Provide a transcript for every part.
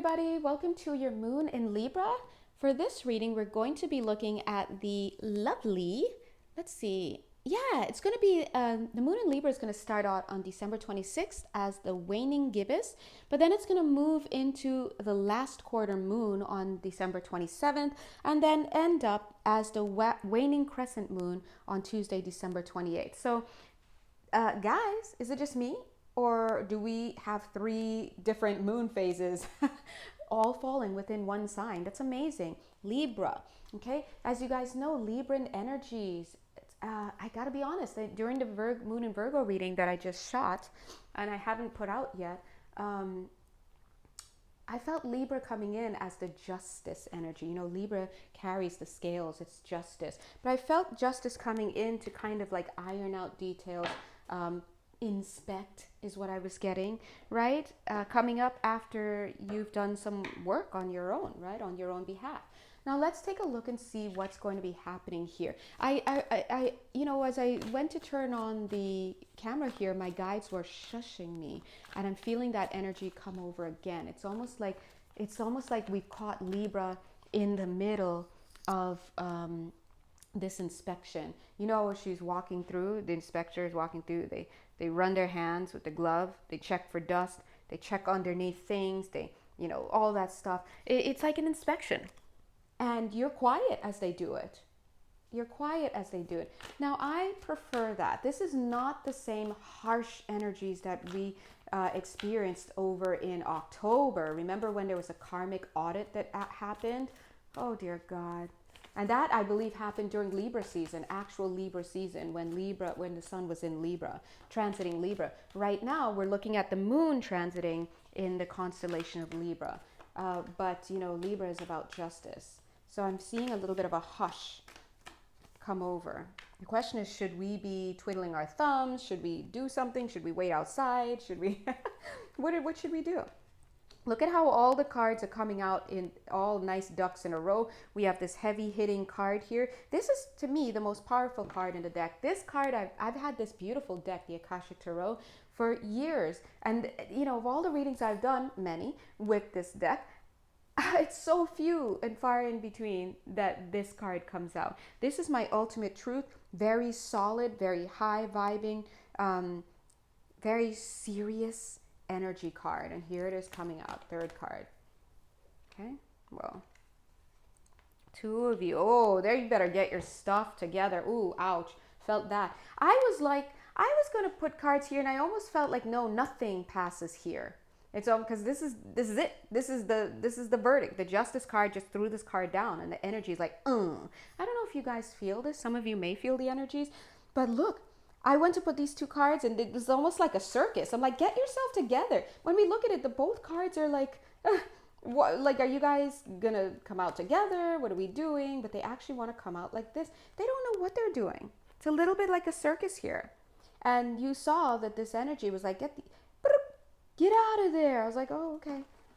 everybody. Welcome to your moon in Libra. For this reading, we're going to be looking at the lovely, let's see. Yeah, it's going to be, the moon in Libra is going to start out on December 26th as the waning gibbous, but then it's going to move into the last quarter moon on December 27th, and then end up as the waning crescent moon on Tuesday, December 28th. So, guys, is it just me? Or do we have 3 different moon phases all falling within one sign? That's amazing. Libra, okay? As you guys know, Libran energies, I gotta be honest, during the moon in Virgo reading that I just shot, and I haven't put out yet, I felt Libra coming in as the justice energy. You know, Libra carries the scales, it's justice. But I felt justice coming in to kind of like iron out details, inspect is what I was getting, right? Coming up after you've done some work on your own, right? On your own behalf. Now let's take a look and see what's going to be happening here. You know, as I went to turn on the camera here, my guides were shushing me, and I'm feeling that energy come over again. It's almost like we've caught Libra in the middle of this inspection. You know, she's walking through, the inspector is walking through, they run their hands with the glove, they check for dust, they check underneath things, they, you know, all that stuff. It's like an inspection. And you're quiet as they do it. You're quiet as they do it. Now, I prefer that. This is not the same harsh energies that we experienced over in October. Remember when there was a karmic audit that happened? Oh, dear God. And that, I believe, happened during Libra season, actual Libra season, when the sun was in Libra, transiting Libra. Right now, we're looking at the moon transiting in the constellation of Libra. But, you know, Libra is about justice. So I'm seeing a little bit of a hush come over. The question is, should we be twiddling our thumbs? Should we do something? Should we wait outside? Should we, what should we do? Look at how all the cards are coming out in all nice ducks in a row. We have this heavy hitting card here. This is, to me, the most powerful card in the deck. This card, I've had this beautiful deck, the Akashic Tarot, for years. And, you know, of all the readings I've done, many, with this deck, it's so few and far in between that this card comes out. This is my ultimate truth. Very solid, very high vibing, very serious energy card. And here it is coming out, 3rd card. Okay, well, 2 of you. Oh, there, you better get your stuff together. Ooh, ouch, felt that. I was going to put cards here, and I almost felt like, no, nothing passes here. It's all because this is it. This is the verdict. The justice card just threw this card down, and the energy is like, I don't know if you guys feel this. Some of you may feel the energies, but look, I went to put these 2 cards, and it was almost like a circus. I'm like, get yourself together. When we look at it, both cards are like, what? Like, are you guys gonna come out together? What are we doing? But they actually want to come out like this. They don't know what they're doing. It's a little bit like a circus here, and you saw that this energy was like, get out of there. I was like, oh,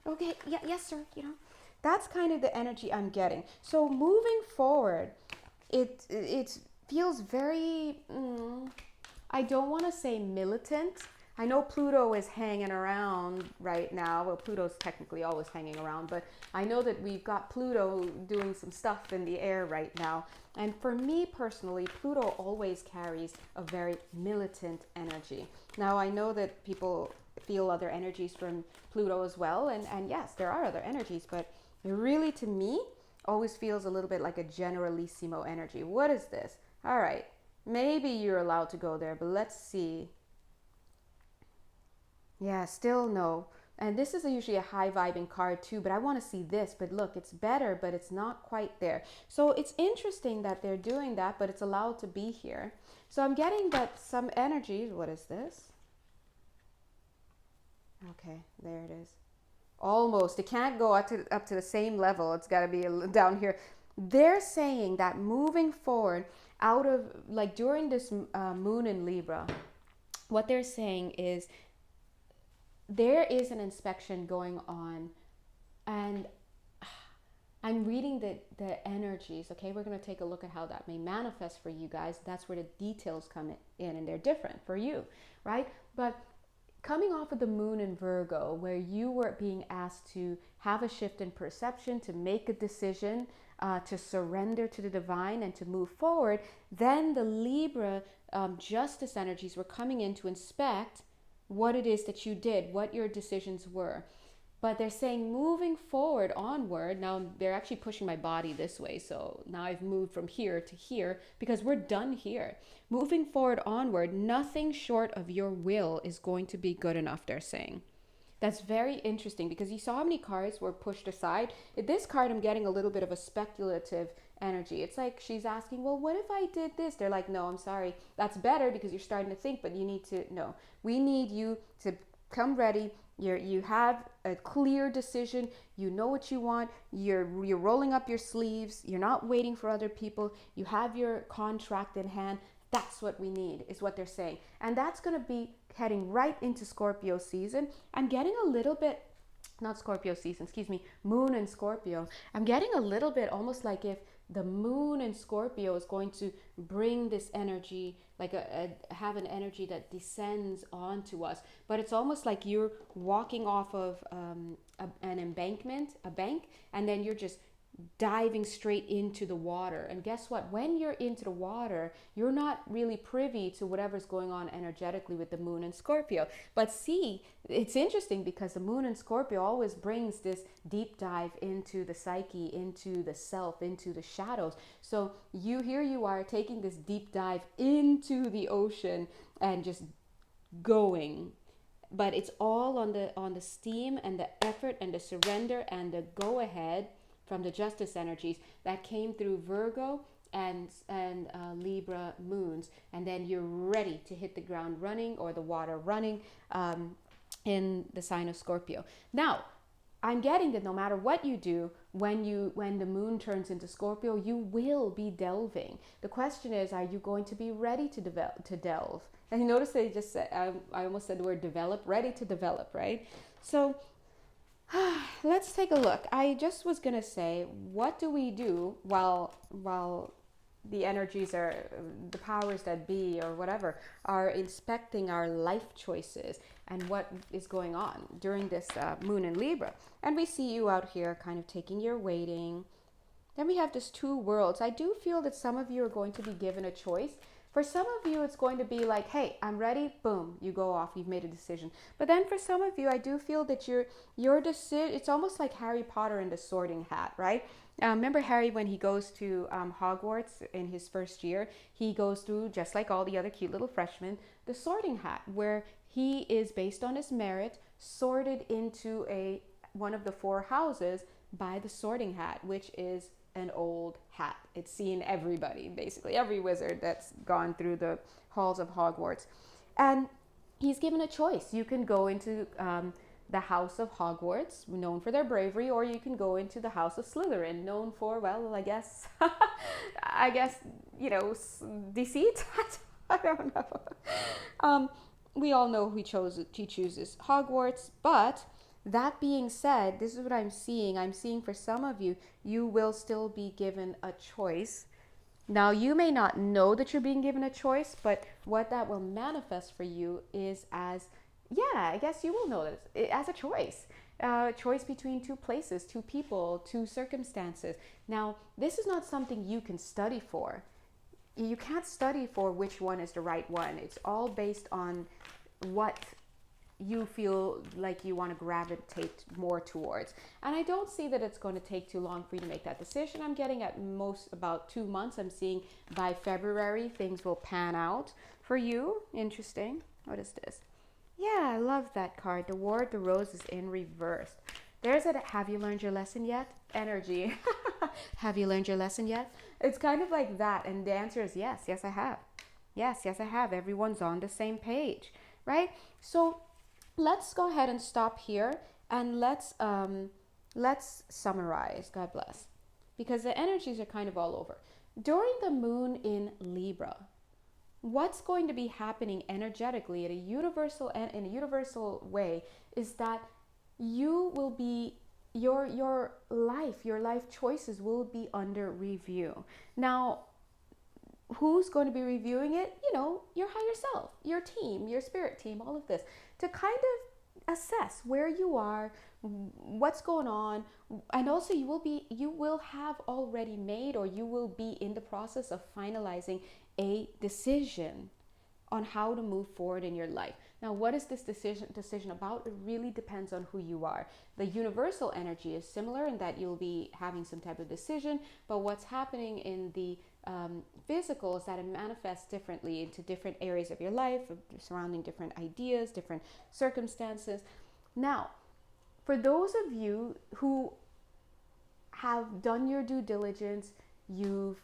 okay, yeah, yes, sir. You know, that's kind of the energy I'm getting. So moving forward, it feels very, I don't want to say militant. I know Pluto is hanging around right now. Well, Pluto's technically always hanging around, but I know that we've got Pluto doing some stuff in the air right now. And for me personally, Pluto always carries a very militant energy. Now, I know that people feel other energies from Pluto as well, and yes, there are other energies, but it really, to me, always feels a little bit like a generalissimo energy. What is this? All right, maybe you're allowed to go there, but let's see. Yeah, still no. And this is usually a high vibing card too, but I want to see this. But look, it's better, but it's not quite there. So it's interesting that they're doing that, but it's allowed to be here. So I'm getting that some energies, what is this? Okay, there it is. Almost. It can't go up to the same level. It's got to be down here. They're saying that moving forward, out of, like, during this moon in Libra, what they're saying is there is an inspection going on, and I'm reading the energies. Okay, we're going to take a look at how that may manifest for you guys. That's where the details come in, and they're different for you, right? But coming off of the moon in Virgo, where you were being asked to have a shift in perception, to make a decision, to surrender to the divine and to move forward, then the Libra justice energies were coming in to inspect what it is that you did, what your decisions were. But they're saying moving forward, onward. Now they're actually pushing my body this way. So now I've moved from here to here because we're done here. Moving forward, onward, nothing short of your will is going to be good enough, they're saying. That's very interesting because you saw how many cards were pushed aside. This card, I'm getting a little bit of a speculative energy. It's like she's asking, well, what if I did this? They're like, no, I'm sorry. That's better because you're starting to think, but you need to, no. We need you to come ready. You have a clear decision. You know what you want. You're rolling up your sleeves. You're not waiting for other people. You have your contract in hand. That's what we need, is what they're saying. And that's going to be heading right into Scorpio season. I'm getting a little bit, not Scorpio season, excuse me, moon in Scorpio. I'm getting a little bit almost like if the moon in Scorpio is going to bring this energy, like have an energy that descends onto us. But it's almost like you're walking off of an embankment, a bank, and then you're just diving straight into the water. And guess what? When you're into the water, you're not really privy to whatever's going on energetically with the moon in Scorpio. But see, it's interesting because the moon in Scorpio always brings this deep dive into the psyche, into the self, into the shadows. So here you are taking this deep dive into the ocean and just going. But it's all on the steam and the effort and the surrender and the go ahead from the justice energies that came through Virgo and Libra moons. And then you're ready to hit the ground running or the water running in the sign of Scorpio. Now, I'm getting that no matter what you do, when the moon turns into Scorpio, you will be delving. The question is, are you going to be ready to delve? And you notice they just said, I almost said the word develop, ready to develop, right? So let's take a look. I just was going to say, what do we do while the energies are, the powers that be or whatever, are inspecting our life choices and what is going on during this moon in Libra? And we see you out here kind of taking your waiting. Then we have this two worlds. I do feel that some of you are going to be given a choice. For some of you, it's going to be like, hey, I'm ready. Boom, you go off. You've made a decision. But then for some of you, I do feel that your decision, it's almost like Harry Potter and the Sorting Hat, right? Remember Harry, when he goes to Hogwarts in his first year, he goes through, just like all the other cute little freshmen, the Sorting Hat, where he is, based on his merit, sorted into one of the 4 houses by the Sorting Hat, which is an old hat. It's seen everybody, basically every wizard that's gone through the halls of Hogwarts. And he's given a choice. You can go into the house of Hogwarts, known for their bravery, or you can go into the house of Slytherin, known for, well, I guess deceit. I don't know. We all know he chooses Hogwarts, but that being said, this is what I'm seeing. I'm seeing for some of you, you will still be given a choice. Now, you may not know that you're being given a choice, but what that will manifest for you is as, I guess you will know this, as a choice. Choice between 2 places, 2 people, 2 circumstances. Now, this is not something you can study for. You can't study for which one is the right one. It's all based on what you feel like you want to gravitate more towards. And I don't see that it's going to take too long for you to make that decision. I'm getting at most about 2 months. I'm seeing by February things will pan out for you. Interesting. What is this? Yeah, I love that card. The War of the Rose is in reverse. There's a have you learned your lesson yet energy. Have you learned your lesson yet? It's kind of like that. And the answer is yes. Yes, I have. Yes, I have. Everyone's on the same page, right? So let's go ahead and stop here and let's summarize. God bless. Because the energies are kind of all over. During the moon in Libra, what's going to be happening energetically in a universal way is that you will be your life choices will be under review. Now, who's going to be reviewing it? Your higher self, your team, your spirit team, all of this, to kind of assess where you are, what's going on, and also you will have already made, or you will be in the process of finalizing a decision on how to move forward in your life. Now, what is this decision about? It really depends on who you are. The universal energy is similar in that you'll be having some type of decision, but what's happening in the physical is that it manifests differently into different areas of your life, surrounding different ideas, different circumstances. Now, for those of you who have done your due diligence, you've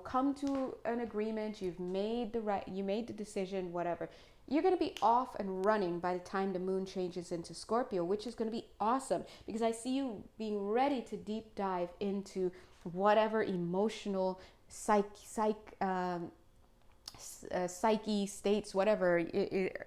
come to an agreement, you made the decision, whatever, you're going to be off and running by the time the moon changes into Scorpio, which is going to be awesome, because I see you being ready to deep dive into whatever emotional psyche states, whatever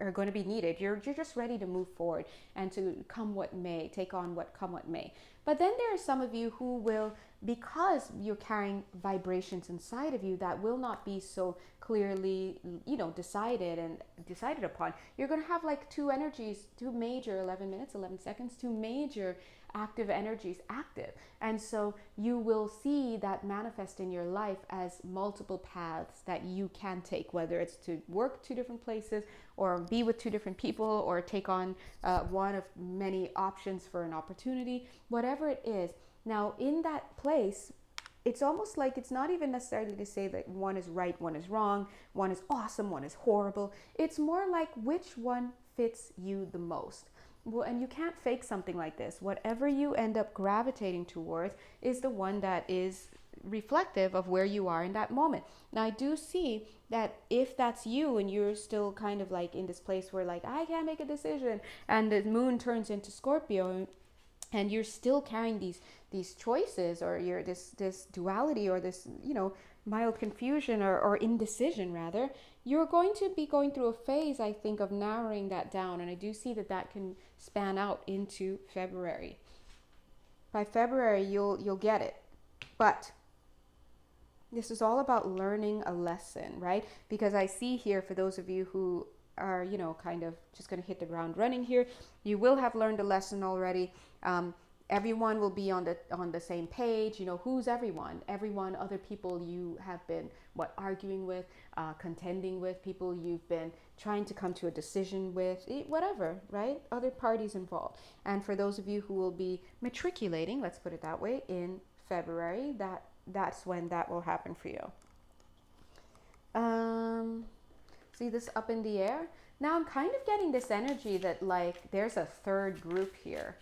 are going to be needed. You're just ready to move forward and to come what may, take on what may. But then there are some of you who will, because you're carrying vibrations inside of you that will not be so clearly, decided upon. You're going to have like two major 11 minutes, 11 seconds, two major active energies active. And so you will see that manifest in your life as multiple paths that you can take, whether it's to work two different places, or be with two different people, or take on one of many options for an opportunity, whatever it is. Now, in that place, it's almost like it's not even necessarily to say that one is right, one is wrong, one is awesome, one is horrible. It's more like which one fits you the most. Well, and you can't fake something like this. Whatever you end up gravitating towards is the one that is reflective of where you are in that moment. Now, I do see that if that's you and you're still kind of like in this place where like, I can't make a decision, and the moon turns into Scorpio, and you're still carrying these choices, or you're this duality, or this mild confusion or indecision rather, you're going to be going through a phase, I think, of narrowing that down. And I do see that can span out into February. By February, you'll get it. But this is all about learning a lesson, right? Because I see here, for those of you who are, kind of just going to hit the ground running here, you will have learned a lesson already. Everyone will be on the same page. Who's everyone? Everyone, other people you have been arguing with, contending with, people you've been trying to come to a decision with, whatever, right? Other parties involved. And for those of you who will be matriculating, let's put it that way, in February, that's when that will happen for you. See this up in the air? Now I'm kind of getting this energy that like there's a third group here.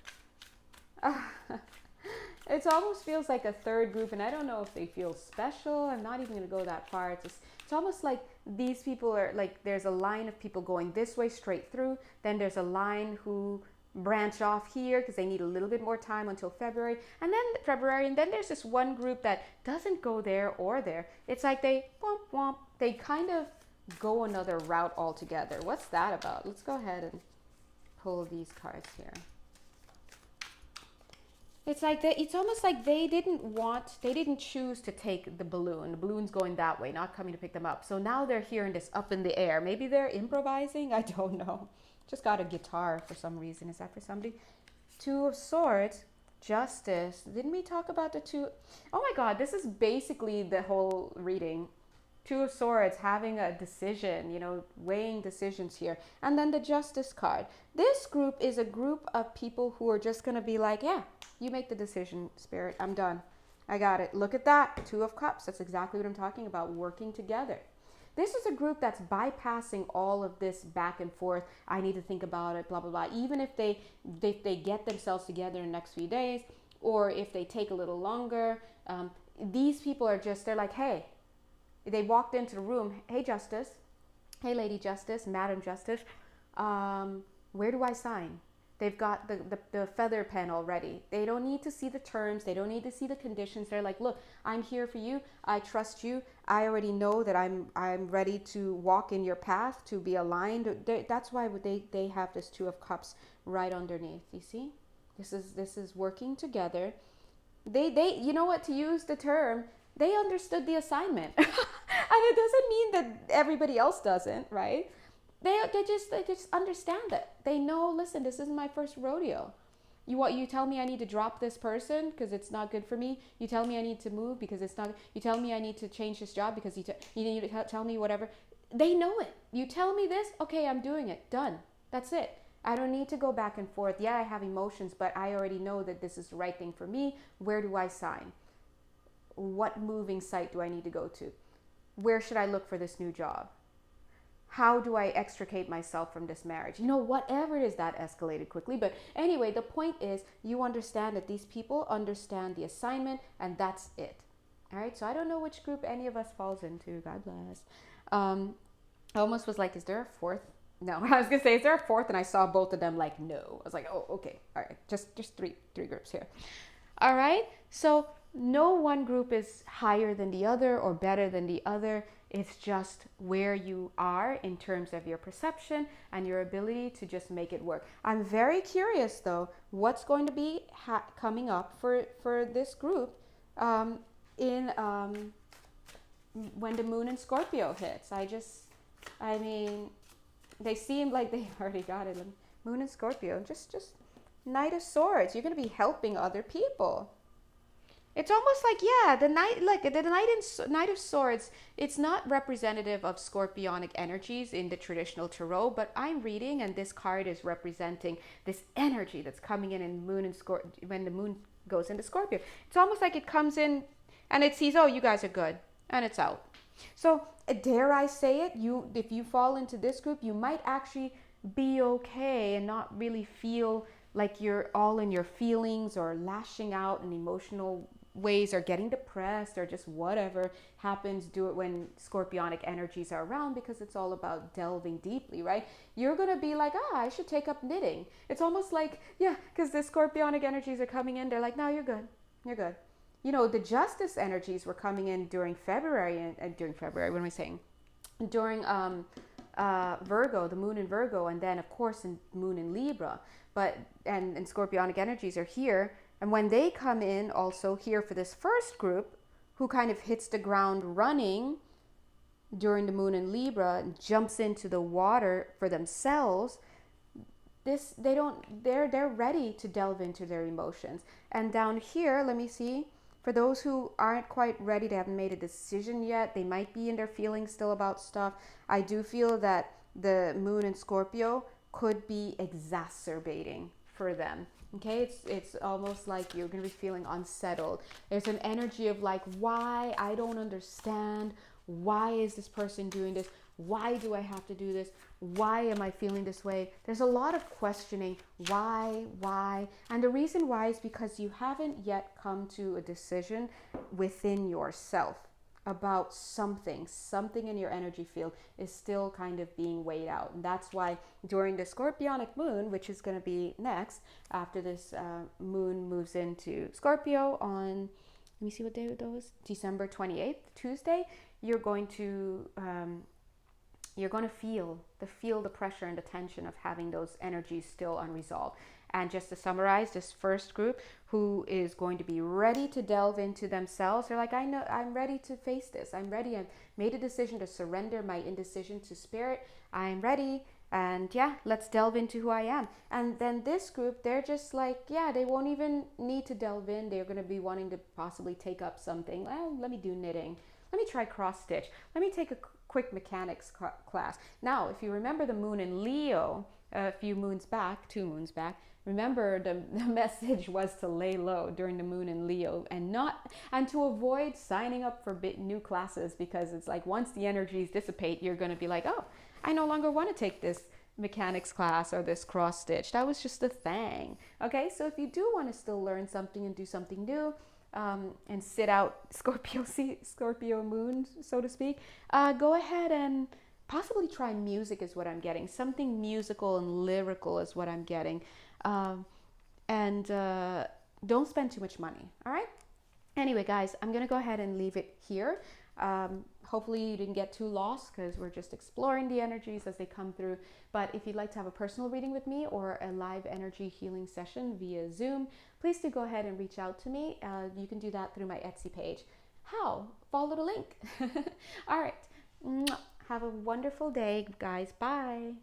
It almost feels like a third group, and I don't know if they feel special. I'm not even going to go that far. It's almost like these people are like, there's a line of people going this way straight through. Then there's a line who branch off here because they need a little bit more time until February. And then there's this one group that doesn't go there or there. It's like they kind of go another route altogether. What's that about? Let's go ahead and pull these cards here. It's like it's almost like they didn't choose to take the balloon. The balloon's going that way, not coming to pick them up. So now they're hearing this up in the air. Maybe they're improvising. I don't know. Just got a guitar for some reason. Is that for somebody? Two of Swords, Justice. Didn't we talk about the two? Oh my God, this is basically the whole reading. Two of Swords, having a decision, weighing decisions here. And then the Justice card. This group is a group of people who are just going to be like, yeah, you make the decision, Spirit. I'm done. I got it. Look at that. Two of Cups. That's exactly what I'm talking about. Working together. This is a group that's bypassing all of this back and forth. I need to think about it, blah, blah, blah. Even if they get themselves together in the next few days, or if they take a little longer, these people are they're like, hey, they walked into the room. Hey, Justice. Hey, Lady Justice, Madam Justice. Where do I sign? They've got the feather pen already. They don't need to see the terms. They don't need to see the conditions. They're like, look, I'm here for you. I trust you. I already know that I'm ready to walk in your path, to be aligned. That's why they have this Two of Cups right underneath. You see? This is working together. They you know what, to use the term, they understood the assignment. And it doesn't mean that everybody else doesn't, right? they just understand that. They know, listen, this isn't my first rodeo. You tell me I need to drop this person because it's not good for me. You tell me I need to move because it's not. You tell me I need to change this job because you need to tell me whatever. They know it. You tell me this, okay, I'm doing it. Done. That's it. I don't need to go back and forth. Yeah, I have emotions, but I already know that this is the right thing for me. Where do I sign? What moving site do I need to go to? Where should I look for this new job? How do I extricate myself from this marriage? Whatever it is, that escalated quickly. But anyway, the point is you understand that these people understand the assignment, and that's it. All right. So I don't know which group any of us falls into. God bless. I almost was like, is there a fourth? No, I was going to say, is there a fourth? And I saw both of them like, no. I was like, oh, okay. All right. Just three groups here. All right. So no one group is higher than the other or better than the other. It's just where you are in terms of your perception and your ability to just make it work. I'm very curious, though, what's going to be coming up for this group in when the moon in Scorpio hits. They seem like they already got it. Moon in Scorpio, just Knight of Swords. You're going to be helping other people. It's almost like, yeah, the Knight of Swords, it's not representative of scorpionic energies in the traditional tarot, but I'm reading and this card is representing this energy that's coming in moon and when the moon goes into Scorpio. It's almost like it comes in and it sees, oh, you guys are good, and it's out. So dare I say it, if you fall into this group, you might actually be okay and not really feel like you're all in your feelings or lashing out in emotional ways or getting depressed or just whatever happens. Do it when scorpionic energies are around, because it's all about delving deeply, right? You're going to be like, I should take up knitting. It's almost like, yeah, because the scorpionic energies are coming in. They're like, no, you're good. You're good. The justice energies were coming in during February, what am I saying? During Virgo, the moon in Virgo, and then of course in moon in Libra, and scorpionic energies are here. And when they come in also here for this first group, who kind of hits the ground running during the moon in Libra and jumps into the water for themselves, they're ready to delve into their emotions. And down here, let me see, for those who aren't quite ready, they haven't made a decision yet, they might be in their feelings still about stuff. I do feel that the moon in Scorpio could be exacerbating for them. Okay, it's almost like you're going to be feeling unsettled. There's an energy of like, why? I don't understand. Why is this person doing this? Why do I have to do this? Why am I feeling this way? There's a lot of questioning. Why? And the reason why is because you haven't yet come to a decision within yourself about something in your energy field is still kind of being weighed out. And that's why during the Scorpionic moon, which is going to be next after this moon moves into Scorpio on, let me see what day it was, December 28th, Tuesday, you're going to feel the pressure and the tension of having those energies still unresolved. And just to summarize, this first group who is going to be ready to delve into themselves, they're like, I know, I'm ready to face this. I'm ready. I've made a decision to surrender my indecision to spirit. I'm ready. And yeah, let's delve into who I am. And then this group, they're just like, yeah, they won't even need to delve in. They're going to be wanting to possibly take up something. Well, let me do knitting. Let me try cross stitch. Let me take a quick mechanics class. Now, if you remember the moon in Leo a few moons back, 2 moons back, remember the message was to lay low during the moon in Leo and to avoid signing up for new classes, because it's like once the energies dissipate, you're going to be like, oh, I no longer want to take this mechanics class or this cross stitch. That was just a thing. Okay, so if you do want to still learn something and do something new, and sit out Scorpio moon, so to speak, go ahead and possibly try music is what I'm getting. Something musical and lyrical is what I'm getting. And don't spend too much money, all right? Anyway, guys, I'm going to go ahead and leave it here. Hopefully you didn't get too lost, because we're just exploring the energies as they come through. But if you'd like to have a personal reading with me or a live energy healing session via Zoom, please do go ahead and reach out to me. You can do that through my Etsy page. How? Follow the link. All right. Have a wonderful day, guys. Bye.